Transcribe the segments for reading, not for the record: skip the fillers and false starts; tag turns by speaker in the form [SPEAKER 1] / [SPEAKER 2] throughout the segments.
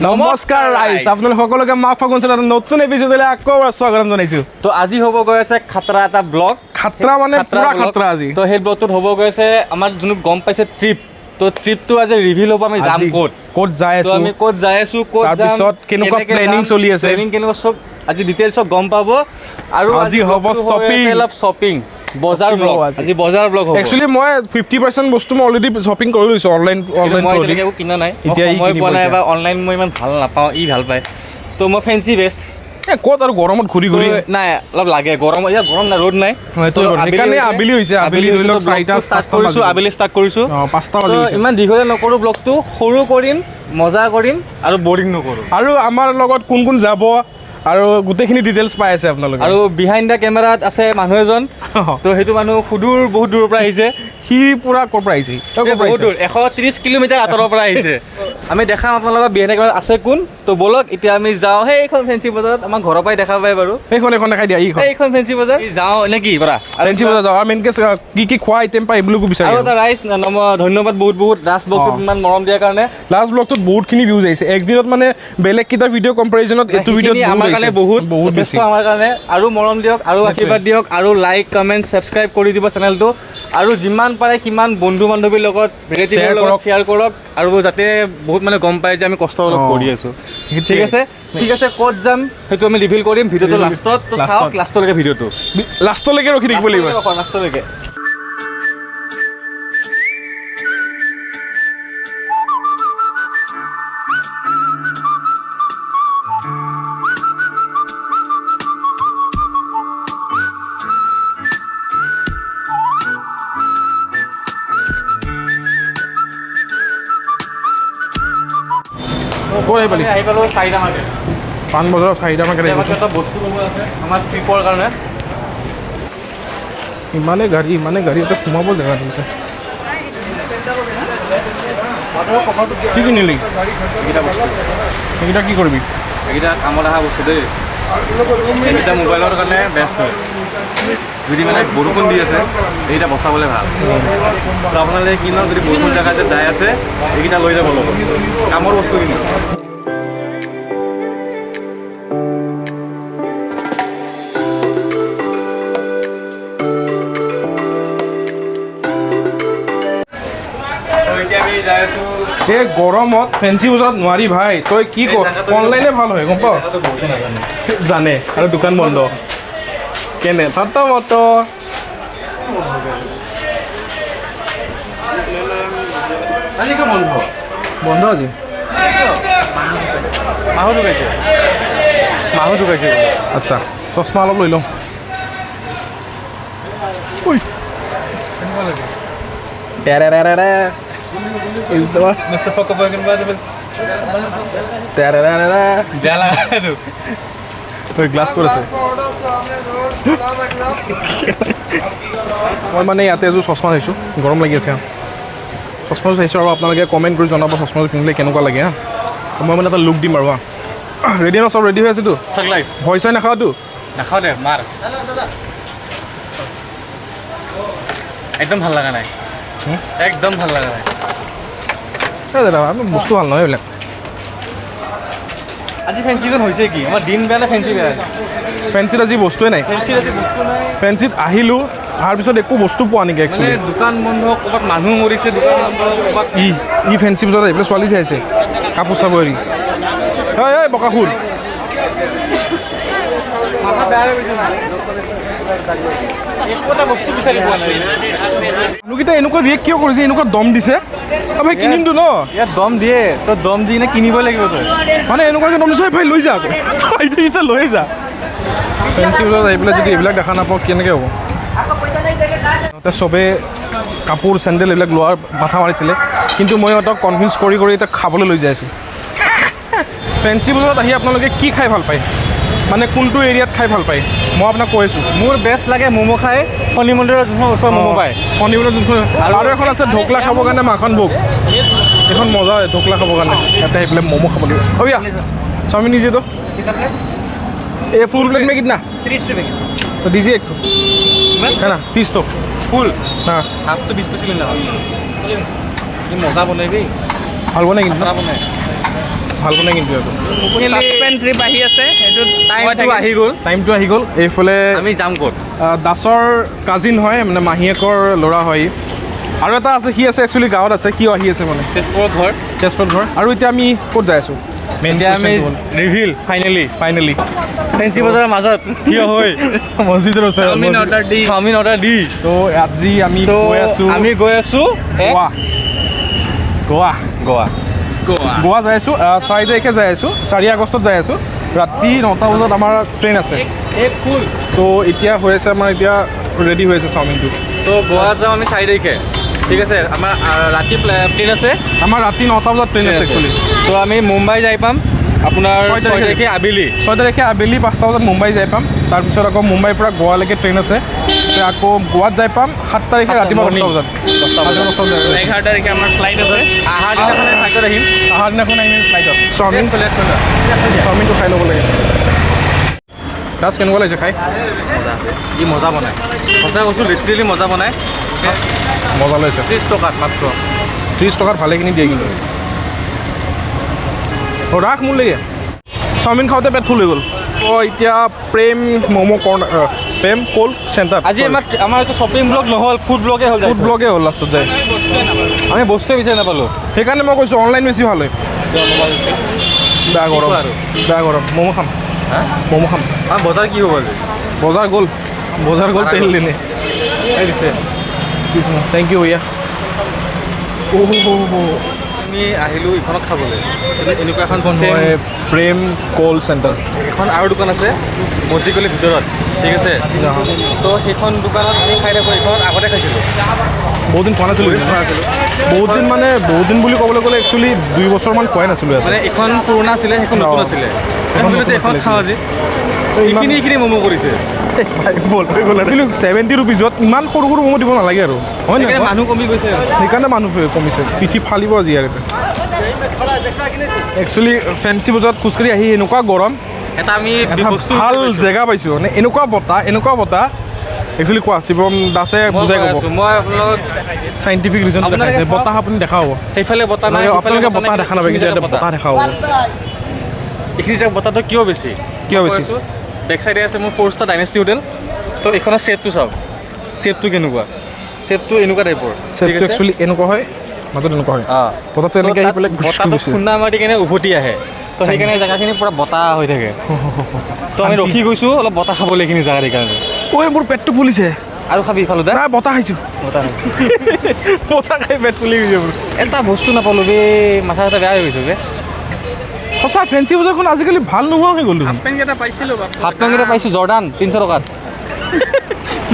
[SPEAKER 1] নমস্কাৰ ৰাইজ, আপোনালোক সকলোকে মাঘ ফাগুন চেনেলৰ নতুন এপিছডলৈ আকৌ স্বাগতম জনাইছোঁ।
[SPEAKER 2] তো আজি হ'ব গৈ আছে খাতৰা এটা ব্লগ,
[SPEAKER 1] খাতৰা মানে পুৰা খাতৰা আজি।
[SPEAKER 2] তো সেই ব্লগটোত হ'ব গৈ আছে আমাৰ যোন গম পাইছে ট্ৰিপ, তো ট্ৰিপটো আজি ৰিভিল হ'ব। আমি যাম ক'ত
[SPEAKER 1] যাই আছোঁ,
[SPEAKER 2] আমি ক'ত যাই আছোঁ, ক'ত
[SPEAKER 1] তাৰপিছত কেনেকুৱা প্লেনিং চলি আছে,
[SPEAKER 2] প্লেনিং কেনেকুৱা চব আজি ডিটেইলছ চব গম পাব। আৰু
[SPEAKER 1] আজি হ'ব
[SPEAKER 2] শ্বপিং বজাৰ ব্লগ, আজি বজাৰ ব্লগ হ'ব।
[SPEAKER 1] একচুৱেলি মই 50% বস্তু মই অলৰেডি শ্বপিং কৰি লৈছোঁ অনলাইন
[SPEAKER 2] একো কিনা নাই, সময় পোৱা নাই বা অনলাইন মই ইমান ভাল নাপাওঁ, ভাল পায়। তো মই ফেঞ্চি বেষ্ট
[SPEAKER 1] ক'ত আৰু গৰমত ঘূৰি
[SPEAKER 2] নাই, অলপ লাগে গৰম। এতিয়া গৰম নাই, ৰ'দ নাই,
[SPEAKER 1] সেইকাৰণে আবেলি হৈছে। আবেলি ধৰি লওক 4টা
[SPEAKER 2] আবেলি ষ্টাৰ্ট কৰিছোঁ,
[SPEAKER 1] 5টা বাজি গৈছে।
[SPEAKER 2] ইমান দীঘলীয়া নকৰোঁ ব্লগটো, সৰু কৰিম, মজা কৰিম আৰু বৰিং নকৰোঁ।
[SPEAKER 1] আৰু আমাৰ লগত কোন কোন যাব আৰু গোটেইখিনি ডিটেইলছ পাই আছে আপোনালোকে।
[SPEAKER 2] আৰু বিহাইণ্ড দ্য কেমেৰাত আছে মানুহ এজন, তো সেইটো মানুহ সুদূৰ বহুত দূৰৰ পৰা আহিছে।
[SPEAKER 1] সি পুৰা ক'ৰ পৰা আহিছে?
[SPEAKER 2] বহুত দূৰ, 130 কিলোমিটাৰ আঁতৰৰ পৰা আহিছে। আমি দেখাম আপোনালোকৰ বিহাইণ্ড দ্য কেমেৰাত আছে কোন। তো ব'লক এতিয়া আমি যাওঁ সেইখন ফেঞ্চি বজাৰত। আমাৰ ঘৰৰ পৰাই দেখা পায় বাৰু,
[SPEAKER 1] এইখন দেখাই দিয়া।
[SPEAKER 2] এইখন ফেঞ্চি বজাৰ যাওঁ নে কি পৰা?
[SPEAKER 1] ফেঞ্চি বজাৰ যাওঁ আৰু মেইনকৈ কি খোৱা আইটেম পায় এইবিলাকো বিচাৰোঁ।
[SPEAKER 2] আৰু এটা ৰাইজ ধন্যবাদ বহুত লাষ্ট ব্লগটোত ইমান মৰম দিয়াৰ কাৰণে।
[SPEAKER 1] লাষ্ট ব্লগটোত বহুতখিনি ভিউজ আহিছে একদিনত, মানে বেলেগ কেইটা ভিডিঅ' কম্পেৰিজনত এইটো ভিডিঅ'ত
[SPEAKER 2] আমাৰ কাৰণে বহুত বেছি, আমাৰ কাৰণে আৰু মৰম দিয়ক আৰু আশীৰ্বাদ দিয়ক আৰু লাইক কমেণ্ট ছাবস্ক্ৰাইব কৰি দিব চেনেলটো। আৰু যিমান পাৰে সিমান বন্ধু বান্ধৱীৰ লগত ৰিলেটিভৰ লগত শ্বেয়াৰ কৰক, আৰু যাতে বহুত মানে গম পায় যে আমি কষ্ট অলপ কৰি আছোঁ। ঠিক আছে ক'ত যাম সেইটো আমি ৰিভিল কৰিম ভিডিঅ'টো লাষ্টত। তো চাওক লাষ্টলৈকে ভিডিঅ'টো,
[SPEAKER 1] লাষ্টলৈকে ৰখি থাকিব লাগিব,
[SPEAKER 2] লাষ্টলৈকে। আহি পালোঁ 4টা মাৰ্কেট,
[SPEAKER 1] পাণবজাৰৰ 4টা মাৰ্কেট।
[SPEAKER 2] এটা বস্তু ল'ব আছে আমাৰ ট্ৰিপৰ কাৰণে।
[SPEAKER 1] ইমানে গাড়ী ইয়াতে সোমাব জেগা দিছে। কি কিনিলি? সেইকেইটা কি কৰিবি?
[SPEAKER 2] এইকেইটা কামত অহা বস্তু দেই, এইকেইটা মোবাইলৰ কাৰণে বেষ্ট হয়। যদি মানে বৰষুণ দি আছে এইকেইটা বচাবলৈ ভাল। তো আপোনালোকে কিনক, যদি বৰষুণ জেগাতে যাই আছে এইকেইটা লৈ যাব লগত, কামৰ বস্তু কিনক।
[SPEAKER 1] এই গৰমত ফেঞ্চি বজাৰত নোৱাৰি ভাই, তই কি কৰ, অনলাইনে ভাল হয় গম পাৱ। জানে আৰু দোকান বন্ধ কেনে তাত মত বন্ধ আজি। মাহো ঢুকাইছে। আচ্ছা, চশমা অলপ লৈ লওঁ। গ্লাছ কৰিছে। মই মানে ইয়াতে এযোৰ চশমা চাইছোঁ, গৰম লাগি আছে। চশমাযোৰ চাইছোঁ আৰু আপোনালোকে কমেণ্ট কৰি জনাব চশমাযোৰ পিন্ধিলে কেনেকুৱা লাগে। মই মানে এটা লুক দিম আৰু। ৰেডি ন? চব ৰেডি হৈ আছেতো? ভয় চয় নাখাওঁতো?
[SPEAKER 2] নাখাওঁ দে, মাৰ একদম ভাল লগা নাই, একদম ভাল লগা নাই।
[SPEAKER 1] দাদা বস্তু ভাল নহয় এইবিলাক।
[SPEAKER 2] আজি ফেঞ্চিখন হৈছে কি আমাৰ দিন বেয়া নে ফেঞ্চি বেয়া?
[SPEAKER 1] ফেঞ্চিত আজি বস্তুৱে নাই। ফেঞ্চিত আহিলোঁ, অহাৰ পিছত একো বস্তু পোৱা নেকি? একচুৱেলি
[SPEAKER 2] দোকান বন্ধ, ক'ৰবাত মানুহ মৰিছে, দোকান বন্ধ।
[SPEAKER 1] ই ফেঞ্চি বজাৰত আহি পেলাই ছোৱালী চাই আছে কাপোৰ চাব এৰি। এই বকাসুৰ মানুহকেইটা এনেকুৱা ৰিয়েক্ট কিয় কৰিছে? এনেকুৱা দম দিছে। ভাই কিনিমতো ন?
[SPEAKER 2] ইয়াত দম দিয়ে, তই দম দি নে কিনিব লাগিব তই?
[SPEAKER 1] মানে এনেকুৱাকৈ দম দিছে, ভাই লৈ যা, এতিয়া লৈ যা। ফেঞ্চি বজাৰত আহি পেলাই যদি এইবিলাক দেখা নাপাওঁ কেনেকৈ হ'ব? চবেই কাপোৰ চেণ্ডেল এইবিলাক লোৱাৰ মাথা মাৰিছিলে, কিন্তু মই সিহঁতক কনভিন্স কৰি এতিয়া খাবলৈ লৈ যাই আছোঁ। ফেঞ্চি বজাৰত আহি আপোনালোকে কি খাই ভাল পায়, মানে কোনটো এৰিয়াত খাই ভাল পায়? মই আপোনাক কৈ আছোঁ,
[SPEAKER 2] মোৰ বেষ্ট লাগে ম'ম' খাই। শনি মন্দিৰৰ যোনখন ওচৰত ম'ম' পায়,
[SPEAKER 1] শনি মন্দিৰৰ যোনখন। আৰু এখন আছে ঢকলা খাবৰ কাৰণে মাখন ভোগ, এইখন মজা হয় ঢকলা খাবৰ কাৰণে। ইয়াতে আহি পেলাই ম'ম' খাব লাগিব। ভैया चाउमीन दीजिए तो। ये फुल प्लेट में कितना?
[SPEAKER 2] 30 रुपये।
[SPEAKER 1] तो दीजिए एक तो, है ना 30 तो
[SPEAKER 2] फुल।
[SPEAKER 1] हाँ
[SPEAKER 2] हाफ तो 20 पची लेना। ये मजा बने भी
[SPEAKER 1] ভাল বনাই কিন্তু
[SPEAKER 2] बने।
[SPEAKER 1] ভাল বনাই কিন্তু এইটো
[SPEAKER 3] ছাছপেন ট্ৰিপ আহি আছে সেইটো
[SPEAKER 2] টাইমটো আহি গ'ল
[SPEAKER 1] টাইমটো আহি গ'ল এইফালে
[SPEAKER 2] আমি যাম ক'ত
[SPEAKER 1] দাসৰ কাজিন হয় মানে মাহীয়েকৰ ল'ৰা হয় ই। আৰু এটা আছে সি আছে একচুৱেলি গাঁৱত আছে সিও আহি আছে মানে
[SPEAKER 2] তেজপুৰত ঘৰ
[SPEAKER 1] তেজপুৰত ঘৰ আৰু এতিয়া আমি ক'ত যাই আছোঁ মেইন
[SPEAKER 2] এতিয়া আমি ৰিভিল
[SPEAKER 1] ফাইনেলি
[SPEAKER 2] ফেঞ্চি বজাৰৰ মাজত থিয় হৈ
[SPEAKER 1] মছজিদৰ ওচৰত
[SPEAKER 2] চাওমিন অৰ্ডাৰ দি
[SPEAKER 1] তো আজি আমি গৈ আছোঁ
[SPEAKER 2] আমি গৈ আছোঁ
[SPEAKER 1] গোৱা যাই আছোঁ 4 তাৰিখে যাই আছোঁ 4 আগষ্টত যাই আছোঁ ৰাতি 9টা বজাত আমাৰ ট্ৰেইন আছে তো এতিয়া হৈ আছে আমাৰ এতিয়া ৰেডি হৈ আছে চাওমিনটো
[SPEAKER 2] তো গোৱাত যাওঁ আমি 4 তাৰিখে ঠিক আছে আমাৰ ৰাতি প্লেন আছে
[SPEAKER 1] আমাৰ ৰাতি 9টা বজাত ট্ৰেইন আছে একচুৱেলি
[SPEAKER 2] তো আমি মুম্বাই যাই পাম আপোনাৰ 6 তাৰিখে আবেলি
[SPEAKER 1] 6 তাৰিখে আবেলি 5টা বজাত মুম্বাই যাই পাম তাৰপিছত আকৌ মুম্বাইৰ পৰা গোৱালৈকে ট্ৰেইন আছে আকৌ গোৱাত যাই পাম 7 তাৰিখে ৰাতিপুৱা 10টা বজাত
[SPEAKER 3] 11 তাৰিখে আমাৰ ফ্লাইট আছে
[SPEAKER 2] অহাৰ দিনাখনে ফ্লাইটত আহিম
[SPEAKER 1] অহাৰ দিনাখন আহিম ফ্লাইটত চাওমিনটো খাই ল'ব লাগে দাস কেনেকুৱা লাগিছে খাই
[SPEAKER 2] ই মজা বনায় সঁচাই কৈছোঁ লিটাৰেলি মজা বনায়
[SPEAKER 1] মজা লাগিছে
[SPEAKER 2] 30 টকাত মাত্ৰ
[SPEAKER 1] 30 টকাত ভালেখিনি দিয়ে কিন্তু ৰাস মোৰ লাগে চাওমিন খাওঁতে পেট ফুল হৈ গ'ল তো এতিয়া প্ৰেম ম'ম' কৰ্ণাৰ প্ৰেম ক'ল্ড চেণ্টাৰ
[SPEAKER 2] আজি আমাৰ এইটো শ্বপিং ব্লগ নহ'ল ফুড ব্লগে হ'ল
[SPEAKER 1] ফুড ব্লগে হ'ল লাষ্টত যায়
[SPEAKER 2] আমি বস্তুৱে বিচাৰি নাপালোঁ
[SPEAKER 1] সেইকাৰণে মই কৈছোঁ অনলাইন বেছি ভাল হয় বেয়া গৰম ম'ম' খাম ম'ম' খাম
[SPEAKER 2] বজাৰ কি হ'ব আজি
[SPEAKER 1] বজাৰ গ'ল তেল দিনে দিছে থেংক ইউ ভৈয়া
[SPEAKER 2] আমি আহিলোঁ ইখনত খাবলৈ এনেকুৱা এখন
[SPEAKER 1] প্ৰেম ক'ল্ড চেণ্টাৰ
[SPEAKER 2] এখন আৰু দোকান আছে মছজিদৰ ভিতৰত ঠিক আছে তো সেইখন দোকানত আমি খাই থাকোঁ এইখনত আগতে খাইছিলোঁ
[SPEAKER 1] বহুত দিন খোৱা নাছিলোঁ বহুত দিন বুলি ক'বলৈ গ'লে একচুৱেলি 2 বছৰমান খোৱাই নাছিলোঁ
[SPEAKER 2] মানে এইখন পুৰণা আছিলে সেইখন নতুন আছিলে এখন খাওঁ আজি এইখিনি ম'ম' কৰিছে
[SPEAKER 1] 70 ৰুপিজত ইমান সৰু ম'ম' দিব নালাগে আৰু হয় নাই
[SPEAKER 2] মানুহ কমি গৈছে
[SPEAKER 1] সেইকাৰণে মানুহ কমিছে পিঠি ফালিব আজি ইয়াৰ একচুৱেলি ফেঞ্চি বজাৰত খোজকাঢ়ি আহি এনেকুৱা গৰম
[SPEAKER 2] এটা আমি
[SPEAKER 1] ভাল জেগা পাইছোঁ মানে এনেকুৱা বতাহ একচুৱেলি কোৱা শিৱম দাসে বুজাই ক'ব
[SPEAKER 2] মই আপোনালোকক
[SPEAKER 1] চাইণ্টিফিক ৰিজন দেখাইছে বতাহ আপুনি দেখা হ'ব
[SPEAKER 2] সেইফালে বতাহ নাই
[SPEAKER 1] আপোনালোকে বতাহ দেখা নাপায় কিন্তু ইয়াতে বতাহ দেখা হ'ব
[SPEAKER 2] এইখিনি জেগাত বতাহটো কিয় বেছি বেক চাইডে আছে মোৰ 4 ষ্টাৰ ডাইনেষ্টি হোটেল তো এইখনৰ শ্বেপটো চাওক শ্বেপটো কেনেকুৱা শ্বেপটো এনেকুৱা টাইপৰ
[SPEAKER 1] শ্বেপটো একচুৱেলি এনেকুৱা হয় মাজত এনেকুৱা হয় বতাহটো এনেকৈ আহি পেলাই
[SPEAKER 2] বতাহটো খুন্দা মাৰি কেনে উভতি আহে তো সেইকাৰণে জেগাখিনি পূৰা বতাহ হৈ থাকে তো আমি ৰখি গৈছোঁ অলপ বতাহ খাবলৈ এইখিনি জেগাত সেইকাৰণে
[SPEAKER 1] ঐ মোৰ পেটটো ফুলিছে
[SPEAKER 2] আৰু খাবি ইফালে দা
[SPEAKER 1] নাই বতাহ খাইছোঁ বতাহ খাই পেট ফুলি গৈছে মোৰ
[SPEAKER 2] এটা বস্তু নাপালোঁ বে মাথা চাথা বেয়া হৈ গৈছে বে
[SPEAKER 1] সঁচা ফেঞ্চি বজাৰখন আজিকালি ভাল নোহোৱা হৈ গ'ল
[SPEAKER 3] হাফ পেণ্ট কেইটা পাইছিলোঁ
[SPEAKER 2] হাফ পেণ্ট কেইটা পাইছোঁ জৰ্ডান 300 টকাত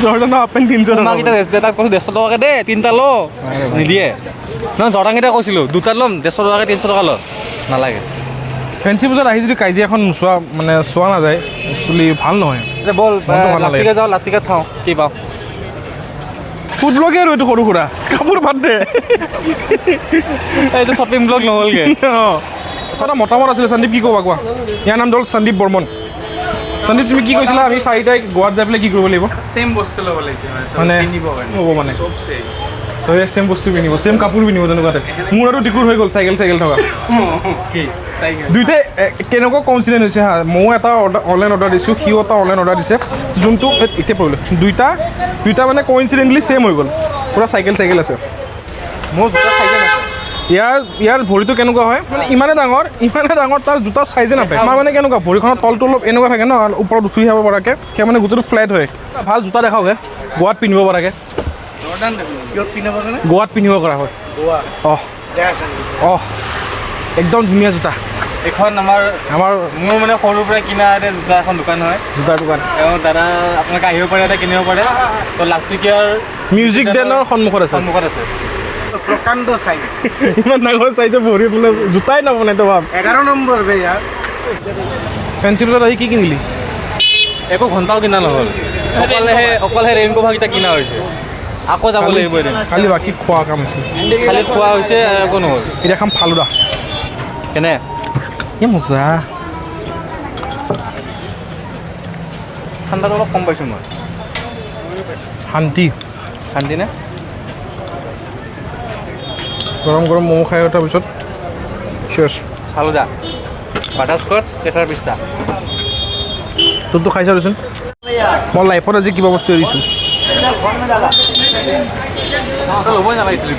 [SPEAKER 1] জৰ্ডানৰ হাফ পেণ্ট 300 টকা
[SPEAKER 2] কেইটা দেউতাক কৈছোঁ 150 টকাকৈ দে 3টা ল নিদিয়ে নহয় জৰ্ডান কেইটা কৈছিলোঁ 2টা ল'ম 150 টকাকৈ 300 টকা ল নালাগে
[SPEAKER 1] ফেঞ্চি বজাৰত আহি যদি কাজিয়াখন নোচোৱা মানে চোৱা নাযায় একচুৱেলি ভাল নহয়
[SPEAKER 2] এতিয়া ব'ল লাটিকা যাওঁ লাটিকা চাওঁ কি পাওঁ
[SPEAKER 1] ফুড ব্লগে আৰু এইটো সৰু সুৰা কাপোৰ বাদ দে
[SPEAKER 2] এইটো শ্বপিং ব্লগ নহ'লগৈ
[SPEAKER 1] অঁ এটা মতামত আছিলে সন্দীপ কি ক'বা কোৱা ইয়াৰ নাম হ'ল সন্দীপ বৰ্মন সন্দীপ তুমি কি কৈছিলা আমি 4 তাৰিখ গোৱাত যাই পেলাই কি কৰিব লাগিব
[SPEAKER 3] চেম বস্তু ল'ব লাগিছে
[SPEAKER 1] মানে হ'ব মানে চবে চেম বস্তু পিন্ধিব চেম কাপোৰ পিন্ধিব তেনেকুৱাতে মোৰ আৰু টিকুৰ হৈ গ'ল চাইকেল থকা দুইটাই কেনেকুৱা কনচিডেণ্ট হৈছে হা ময়ো এটা অনলাইন অৰ্ডাৰ দিছোঁ সিও এটা অনলাইন অৰ্ডাৰ দিছে যোনটো এতিয়া পৰিলে দুইটা মানে কইনচিডেণ্টলি ছেম হৈ গ'ল পূৰা চাইকেল আছে
[SPEAKER 2] মোৰ জোতা চাইজে নাপায়
[SPEAKER 1] ইয়াৰ ভৰিটো কেনেকুৱা হয় মানে ইমানে ডাঙৰ তাৰ জোতা চাইজে নাপায় আমাৰ মানে কেনেকুৱা ভৰিখনৰ তলটো অলপ এনেকুৱা থাকে ন ওপৰত উঠি যাব পৰাকৈ সেই মানে গোটেইটো ফ্লেট হয় ভাল জোতা দেখাওঁগৈ গোৱাত পিন্ধিব পৰাকৈ গোৱাত পিন্ধিব পৰা হয় একদম ধুনীয়া জোতা
[SPEAKER 2] এইখন আমাৰ মোৰ মানে সৰুৰ পৰা কিনা এটা জোতা এখন দোকান হয়
[SPEAKER 1] জোতাৰ দোকান
[SPEAKER 2] দাদা আপোনালোকে আহিব পাৰে এটা কিনিব পাৰে তো লাখটকীয়াৰ
[SPEAKER 1] মিউজিক ডেনৰ সন্মুখত আছে
[SPEAKER 3] প্ৰকাণ্ড চাইজ
[SPEAKER 1] ইমান ডাঙৰ চাইজৰ ভৰি বোলে জোতাই নবনাই তো ভাব
[SPEAKER 3] 11 নম্বৰ বে ইয়াৰ
[SPEAKER 1] ফেঞ্চি বজাৰত আহি কি কিনিলি
[SPEAKER 2] একো ঘণ্টাও কিনা নহ'ল অকলহে ৰেইনকো ভাগকেইটা কিনা হৈছে আকৌ যাব লাগিব এদিন
[SPEAKER 1] খালি বাকী খোৱা কাম হৈছে
[SPEAKER 2] খালি খোৱা হৈছে একো নহ'ল
[SPEAKER 1] এতিয়া খাম ফালুদা
[SPEAKER 2] কেনে
[SPEAKER 1] এই মজা
[SPEAKER 2] ঠাণ্ডাটো অলপ কম পাইছোঁ মই
[SPEAKER 1] শান্তি
[SPEAKER 2] নে
[SPEAKER 1] গৰম ম'ম' খাই উঠাৰ পিছত চিয়াৰ্ছ
[SPEAKER 2] ফালুদা বাটাৰস্কচ কেঁচাৰ পিস্তা
[SPEAKER 1] তোৰতো খাই চাবিচোন মই লাইফত আজি কিবা বস্তু এৰিছোঁ
[SPEAKER 2] ল'বই নালাগিছিল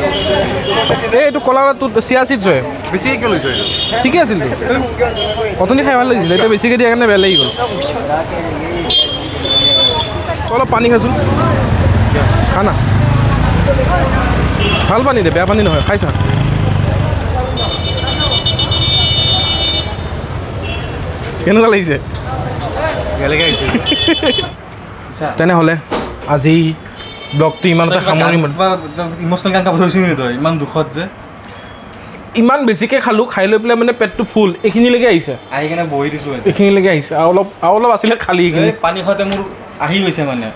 [SPEAKER 1] এই এইটো কলা তোৰ চিয়া চিডছ হয়
[SPEAKER 2] বেছিকৈ লৈছোঁ এইটো
[SPEAKER 1] ঠিকে আছিল অথনি খাই ভাল লাগিছিলে এতিয়া বেছিকৈ দিয়া কাৰণে বেয়া লাগি গ'ল অলপ পানী খাইছোঁ খা না ভাল পানী দে বেয়া পানী নহয় খাইছা কেনেকুৱা লাগিছে
[SPEAKER 2] বেলেগে আহিছে
[SPEAKER 1] তেনেহ'লে আজি ব্লগটো ইমানতে সামৰণি
[SPEAKER 2] ইম'চনেল গান কাপোৰ ধৰিছোঁ নেকি তই ইমান দুখত যে
[SPEAKER 1] ইমান বেছিকৈ খালোঁ খাই লৈ পেলাই মানে পেটটো ফুল এইখিনিলৈকে আহিছে
[SPEAKER 2] আহি কেনে বহি দিছোঁ
[SPEAKER 1] এইখিনিলৈকে আহিছে আৰু অলপ আছিলে খালী এইখিনি
[SPEAKER 2] পানী খাওঁতে মোৰ আহি গৈছে মানে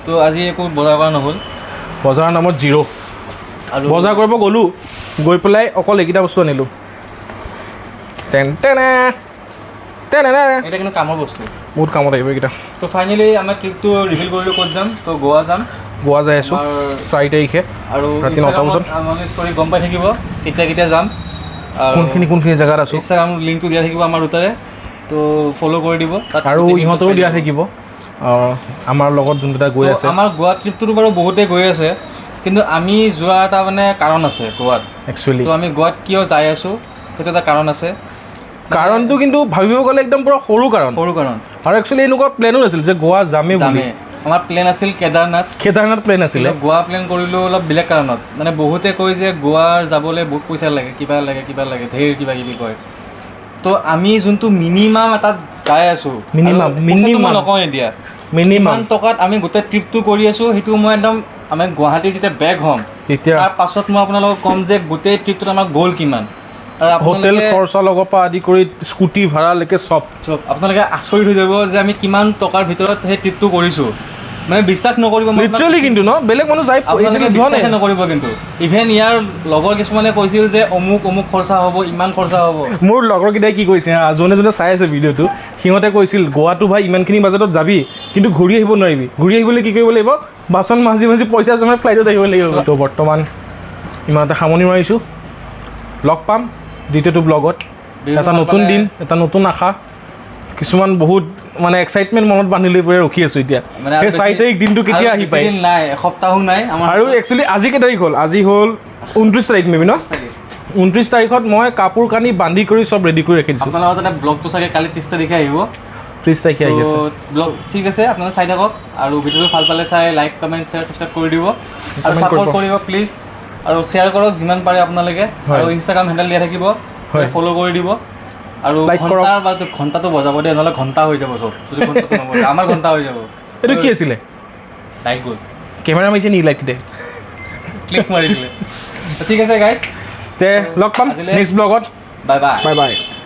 [SPEAKER 2] তো আজি একো বজাৰ কৰা নহ'ল
[SPEAKER 1] বজাৰৰ নামত জিৰ'
[SPEAKER 2] আৰু
[SPEAKER 1] বজাৰ কৰিব গ'লোঁ গৈ পেলাই অকল এইকেইটা বস্তু আনিলোঁ
[SPEAKER 2] এটা কিন্তু কামৰ বস্তু
[SPEAKER 1] বহুত কামত আহিব এইকেইটা
[SPEAKER 2] তো ফাইনেলি আমাৰ ট্ৰিপটো ৰিভিল কৰিলোঁ ক'ত যাম তো গোৱা যাম
[SPEAKER 1] গোৱা যাই আছোঁ 4 তাৰিখে
[SPEAKER 2] আৰু
[SPEAKER 1] ৰাতি 9টা বজাত
[SPEAKER 2] আমালৈ ষ্টৰি গম পাই থাকিব কেতিয়া যাম
[SPEAKER 1] কোনখিনি জেগাত আছোঁ
[SPEAKER 2] ইনষ্টাগ্ৰাম লিংকটো দিয়া থাকিব আমাৰ দুটাৰে তো ফ'ল' কৰি দিব তাত
[SPEAKER 1] আৰু ইহঁতৰো দিয়া থাকিব আমাৰ লগত যোনকেইটা গৈ আছে
[SPEAKER 2] আমাৰ গোৱা ট্ৰিপটোতো বাৰু বহুতেই গৈ আছে কিন্তু আমি যোৱা এটা মানে কাৰণ আছে গোৱাত
[SPEAKER 1] একচুৱেলি
[SPEAKER 2] তো আমি গোৱাত কিয় যাই আছোঁ সেইটো এটা কাৰণ আছে
[SPEAKER 1] কাৰণটো কিন্তু ভাবিব গ'লে একদম পূৰা সৰু কাৰণ আৰু একচুৱেলি এনেকুৱা প্লেনো নাছিল যে গোৱা যামেই বুলি
[SPEAKER 2] আমাৰ প্লেন আছিল কেদাৰনাথ
[SPEAKER 1] প্লেন আছিলে
[SPEAKER 2] গোৱা প্লেন কৰিলোঁ অলপ বেলেগ কাৰণত মানে বহুতে কয় যে গোৱাৰ যাবলৈ বহুত পইচা লাগে কিবা লাগে ধেৰ কিবা কিবি কয় তো আমি যোনটো মিনিমাম এটাত যাই আছোঁ মিনিমাম নকওঁ এতিয়া মিনিমাম টকাত আমি গোটেই ট্ৰিপটো কৰি আছোঁ সেইটো মই একদম আমি গুৱাহাটী যেতিয়া বেক হ'ম
[SPEAKER 1] তেতিয়া
[SPEAKER 2] তাৰ পাছত মই আপোনালোকক ক'ম যে গোটেই ট্ৰিপটোত আমাৰ গ'ল কিমান আৰু
[SPEAKER 1] হোটেল খৰচা লগৰ পৰা আদি কৰি স্কুটি ভাড়ালৈকে চব
[SPEAKER 2] আপোনালোকে আচৰিত হৈ যাব যে আমি কিমান টকাৰ ভিতৰত সেই ট্ৰিপটো কৰিছোঁ মানে বিশ্বাস নকৰিব
[SPEAKER 1] লিটাৰেলি কিন্তু ন বেলেগ মানুহ যায়
[SPEAKER 2] বিশ্বাস নকৰিব কিন্তু ইভেন ইয়াৰ লগৰ কিছুমানে কৈছিল যে অমুক খৰচা হ'ব ইমান খৰচা হ'ব
[SPEAKER 1] মোৰ লগৰকেইটাই কি কৈছে যোনে চাই আছে ভিডিঅ'টো সিহঁতে কৈছিল গোৱাটো ভাই ইমানখিনি বাজেটত যাবি কিন্তু ঘূৰি আহিব নোৱাৰিবি ঘূৰি আহিবলৈ কি কৰিব লাগিব বাচন মাজি পইচা জমাই ফ্লাইটত আহিব লাগিব তো বৰ্তমান ইমানতে সামৰণি মাৰিছোঁ লগ পাম দ্বিতীয়টো ব্লগত এটা নতুন দিন এটা নতুন আশা কিছুমান বহুত মানে এক্সাইটমেণ্ট মনত বান্ধি লৈ পেলাই ৰখি আছোঁ এতিয়া সেই 4 তাৰিখ দিনটো কেতিয়া আহি পায়
[SPEAKER 2] নাই এসপ্তাহো নাই আমাৰ
[SPEAKER 1] আৰু একচুৱেলি আজি কেই তাৰিখ হ'ল আজি হ'ল 29 তাৰিখ মেবি ন 29 তাৰিখত মই কাপোৰ কানি বান্ধি কৰি চব ৰেডি কৰি ৰাখি দিছোঁ
[SPEAKER 2] আপোনালোকৰ তাতে ব্লগটো চাগে কালি 30 তাৰিখে আহিব
[SPEAKER 1] 30 তাৰিখে আহি আছে
[SPEAKER 2] ব্লগ ঠিক আছে আপোনালোকে চাই থাকক আৰু ভিডিঅ'টো ভাল পালে চাই লাইক কমেণ্ট শ্বেয়াৰ ছাবস্ক্ৰাইব কৰি দিব আৰু ছাপোৰ্ট কৰিব প্লিজ আৰু শ্বেয়াৰ কৰক যিমান পাৰে আপোনালোকে আৰু ইনষ্টাগ্ৰাম হেণ্ডেল দিয়া থাকিব ফ'ল' কৰি দিব আৰু ঘণ্টাটো বজাব দে নহ'লে ঘণ্টা হৈ যাব চব যদি ঘণ্টাটো নবজায় আমাৰ ঘণ্টা হৈ যাব
[SPEAKER 1] এইটো কি আছিলে
[SPEAKER 2] লাইক গ'ল
[SPEAKER 1] কেমেৰা মাৰিছে নেকি লাইক দে
[SPEAKER 2] ক্লিক মাৰিছিলে ঠিক আছে গাইজ
[SPEAKER 1] তে লগ পাম next ব্লগত
[SPEAKER 2] bye bye
[SPEAKER 1] bye bye